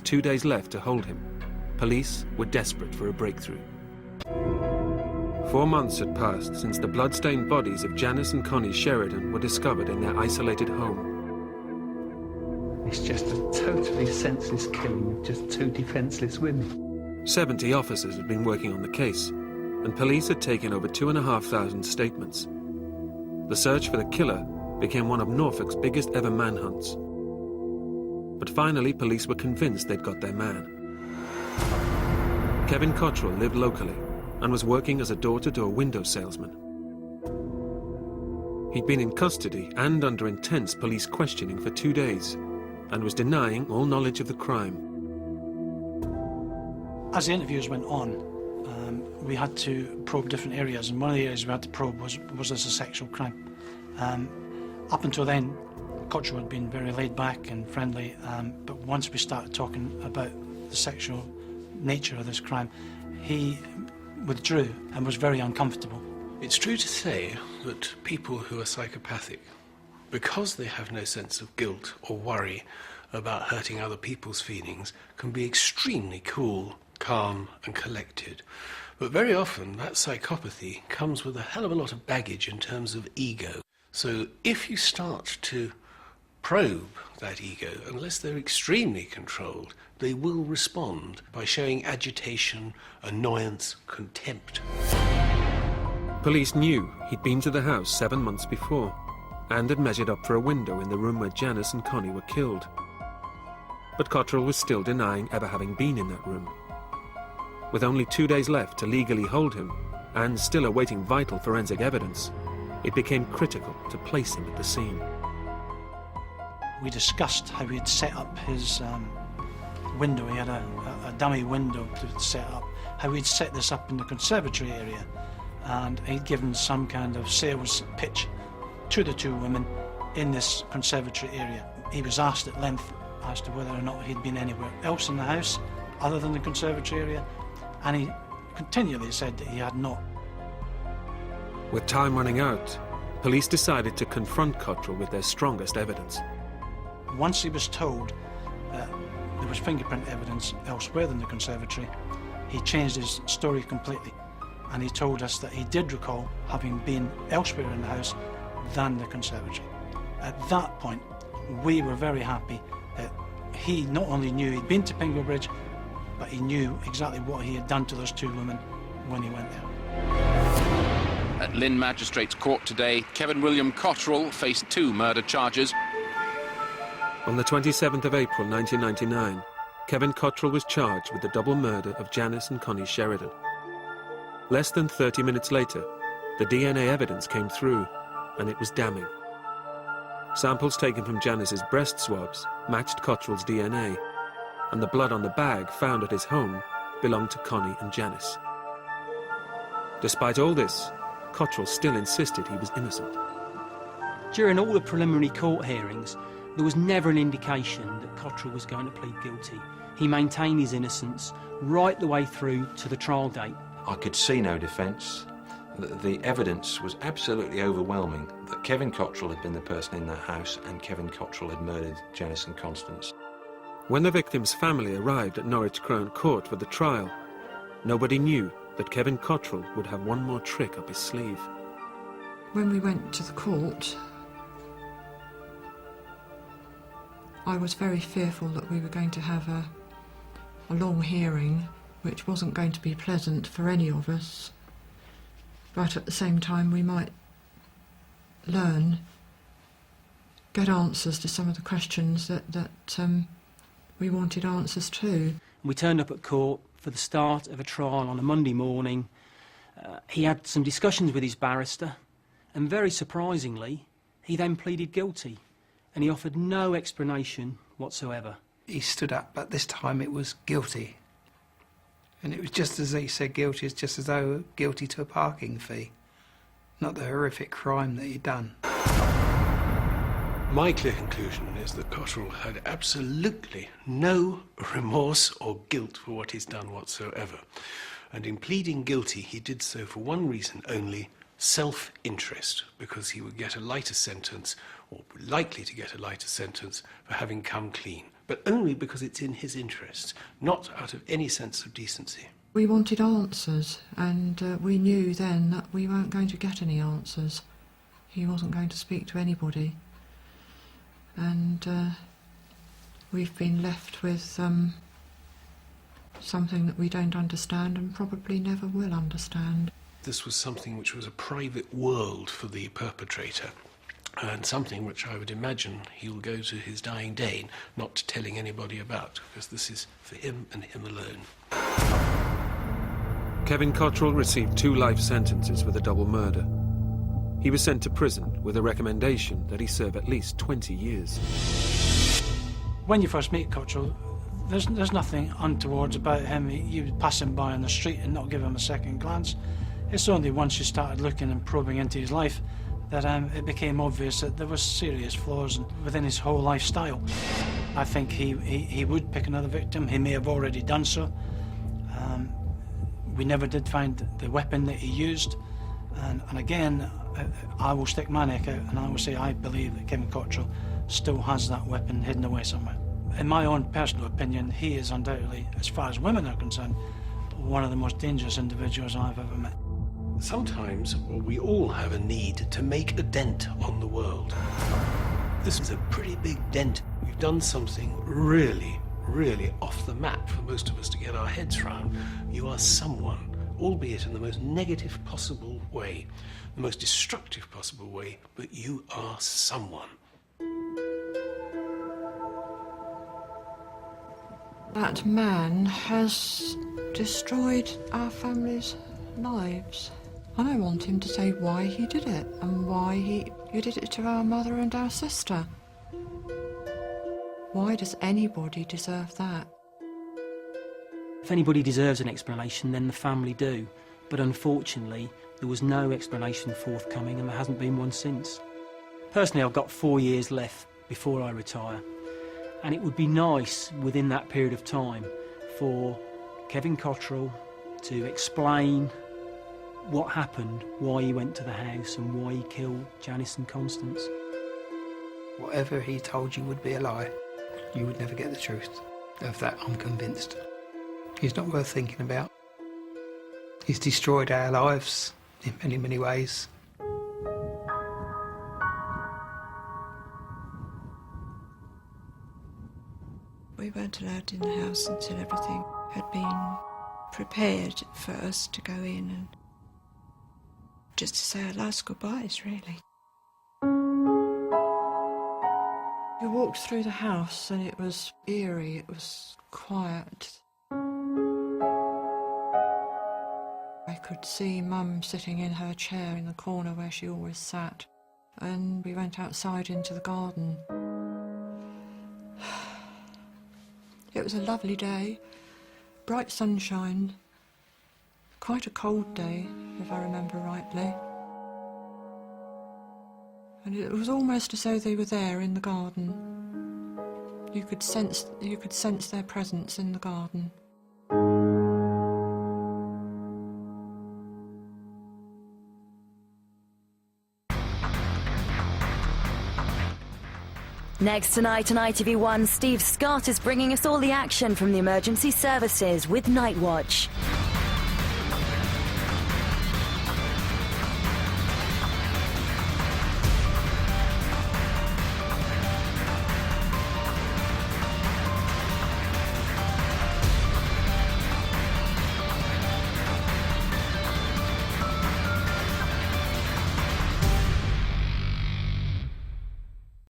just 2 days left to hold him, police were desperate for a breakthrough. 4 months had passed since the blood-stained bodies of Janice and Connie Sheridan were discovered in their isolated home. It's just a totally senseless killing of just two defenseless women. 70 officers had been working on the case, and police had taken over 2,500 statements. The search for the killer became one of Norfolk's biggest ever manhunts. But finally, police were convinced they'd got their man. Kevin Cottrell lived locally and was working as a door-to-door window salesman. He'd been in custody and under intense police questioning for 2 days and was denying all knowledge of the crime. As the interviews went on, we had to probe different areas, and one of the areas we had to probe was this a sexual crime? Up until then, Cottrell had been very laid back and friendly, but once we started talking about the sexual nature of this crime, he withdrew and was very uncomfortable. It's true to say that people who are psychopathic, because they have no sense of guilt or worry about hurting other people's feelings, can be extremely cool, calm and collected. But very often that psychopathy comes with a hell of a lot of baggage in terms of ego. So if you start to probe that ego, unless they're extremely controlled, they will respond by showing agitation, annoyance, contempt. Police knew he'd been to the house 7 months before and had measured up for a window in the room where Janice and Connie were killed. But Cottrell was still denying ever having been in that room. With only 2 days left to legally hold him, and still awaiting vital forensic evidence, it became critical to place him at the scene. We discussed how he'd set up his window. He had a dummy window to set up, how he'd set this up in the conservatory area, and he'd given some kind of sales pitch to the two women in this conservatory area. He was asked at length as to whether or not he'd been anywhere else in the house other than the conservatory area, and he continually said that he had not. With time running out, police decided to confront Cottrell with their strongest evidence. Once he was told that there was fingerprint evidence elsewhere than the conservatory, he changed his story completely, and he told us that he did recall having been elsewhere in the house than the conservatory. At that point, we were very happy that he not only knew he'd been to Pingo Bridge, but he knew exactly what he had done to those two women when he went there. At Lynn Magistrates Court today, Kevin William Cottrell faced 2 murder charges. On the 27th of April 1999, Kevin Cottrell was charged with the double murder of Janice and Connie Sheridan. Less than 30 minutes later, the DNA evidence came through, and it was damning. Samples taken from Janice's breast swabs matched Cottrell's DNA, and the blood on the bag found at his home belonged to Connie and Janice. Despite all this, Cottrell still insisted he was innocent. During all the preliminary court hearings, there was never an indication that Cottrell was going to plead guilty. He maintained his innocence right the way through to the trial date. I could see no defence. The evidence was absolutely overwhelming that Kevin Cottrell had been the person in that house and Kevin Cottrell had murdered Janice and Constance. When the victim's family arrived at Norwich Crown Court for the trial, nobody knew that Kevin Cottrell would have one more trick up his sleeve. When we went to the court, I was very fearful that we were going to have a long hearing, which wasn't going to be pleasant for any of us. But at the same time, we might learn, get answers to some of the questions that we wanted answers to. We turned up at court for the start of a trial on a Monday morning. He had some discussions with his barrister, and very surprisingly, he then pleaded guilty, and he offered no explanation whatsoever. He stood up, but this time it was guilty. And it was just as he said guilty, it's just as though guilty to a parking fee, not the horrific crime that he'd done. My clear conclusion is that Cottrell had absolutely no remorse or guilt for what he's done whatsoever. And in pleading guilty, he did so for one reason only, self-interest, because he would get a lighter sentence, or likely to get a lighter sentence, for having come clean. but only because it's in his interests, not out of any sense of decency. We wanted answers, and we knew then that we weren't going to get any answers. He wasn't going to speak to anybody. And we've been left with something that we don't understand and probably never will understand. This was something which was a private world for the perpetrator, and something which I would imagine he'll go to his dying day not telling anybody about, because this is for him and him alone. Kevin Cottrell received 2 life sentences for the double murder. He was sent to prison with a recommendation that he serve at least 20 years. When you first meet Cottrell, there's nothing untoward about him. You would pass him by on the street and not give him a second glance. It's only once you started looking and probing into his life that it became obvious that there were serious flaws within his whole lifestyle. I think he would pick another victim. He may have already done so. We never did find the weapon that he used. And again, I will stick my neck out and I will say I believe that Kevin Cottrell still has that weapon hidden away somewhere. In my own personal opinion, he is undoubtedly, as far as women are concerned, one of the most dangerous individuals I've ever met. Sometimes we all have a need to make a dent on the world. This is a pretty big dent. We've done something really, really off the map for most of us to get our heads round. You are someone, albeit in the most negative possible way, the most destructive possible way, but you are someone. That man has destroyed our family's lives. And I want him to say why he did it and why he did it to our mother and our sister. Why does anybody deserve that? If anybody deserves an explanation, then the family do. But unfortunately, there was no explanation forthcoming and there hasn't been one since. Personally, I've got 4 years left before I retire. And it would be nice, within that period of time, for Kevin Cottrell to explain what happened, why he went to the house and why he killed Janice and Constance. Whatever he told you would be a lie. You would never get the truth. Of that, I'm convinced. He's not worth thinking about. He's destroyed our lives in many, many ways. We weren't allowed in the house until everything had been prepared for us to go in and just to say our last goodbyes, really. You walked through the house and it was eerie, it was quiet. I could see Mum sitting in her chair in the corner where she always sat, and we went outside into the garden. It was a lovely day, bright sunshine, quite a cold day, if I remember rightly. And it was almost as though they were there in the garden. You could sense their presence in the garden. Next tonight on ITV1, Steve Scott is bringing us all the action from the emergency services with Night Watch.